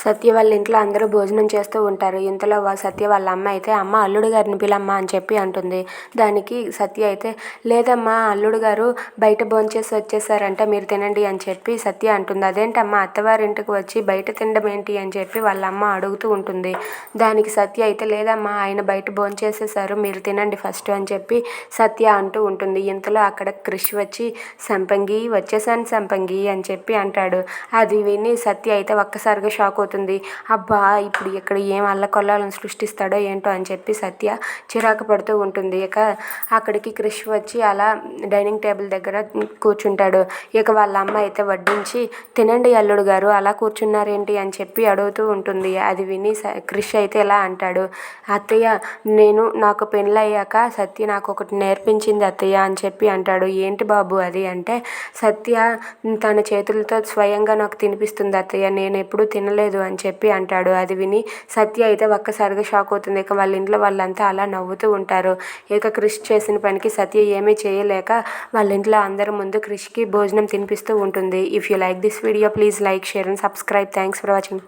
సత్య వాళ్ళ ఇంట్లో అందరూ భోజనం చేస్తూ ఉంటారు. ఇంతలో సత్య వాళ్ళ అమ్మ అయితే, అమ్మ అల్లుడు గారిని పిలమ్మా అని చెప్పి అంటుంది. దానికి సత్య అయితే, లేదమ్మా అల్లుడు గారు బయట భోంచేసి వచ్చేసారంట, మీరు తినండి అని చెప్పి సత్య అంటుంది. అదేంటమ్మా అత్తవారింటికి వచ్చి బయట తినడం ఏంటి అని చెప్పి వాళ్ళ అమ్మ అడుగుతూ ఉంటుంది. దానికి సత్య అయితే, లేదమ్మా ఆయన బయట భోంచేసేసారు, మీరు తినండి ఫస్ట్ అని చెప్పి సత్య అంటూ ఉంటుంది. ఇంతలో అక్కడ క్రిష్ వచ్చి, సంపంగి వచ్చేసాను సంపంగి అని చెప్పి అంటాడు. అది విని సత్య అయితే ఒక్కసారిగా షాక్ అవుతుంది. అబ్బా ఇప్పుడు ఇక్కడ ఏం అల్లకొల్లాలను సృష్టిస్తాడో ఏంటో అని చెప్పి సత్య చిరాకు పడుతూ ఉంటుంది. ఇక అక్కడికి క్రిష్ వచ్చి అలా డైనింగ్ టేబుల్ దగ్గర కూర్చుంటాడు. ఇక వాళ్ళ అమ్మ అయితే వడ్డించి, తినండి అల్లుడు గారు అలా కూర్చున్నారేంటి అని చెప్పి అడుగుతూ ఉంటుంది. అది విని క్రిష్ అయితే ఇలా అంటాడు, అత్తయ్య నాకు పెళ్ళయ్యాక సత్య నాకు ఒకటి నేర్పించింది అత్తయ్య అని చెప్పి అంటాడు. ఏంటి బాబు అది అంటే, సత్య తన చేతులతో స్వయంగా నాకు తినిపిస్తుంది అత్తయ్య, నేను ఎప్పుడూ తినలేదు అని చెప్పి అంటాడు. అది విని సత్య అయితే ఒక్కసారిగా షాక్ అవుతుంది. ఇక వాళ్ళ ఇంట్లో వాళ్ళంతా అలా నవ్వుతూ ఉంటారు. ఇక క్రిష్ చేసిన పనికి సత్య ఏమీ చేయలేక వాళ్ళ ఇంట్లో అందరి ముందు క్రిష్కి భోజనం తినిపిస్తూ ఉంటుంది. If you like this video please like, share and subscribe. Thanks for watching.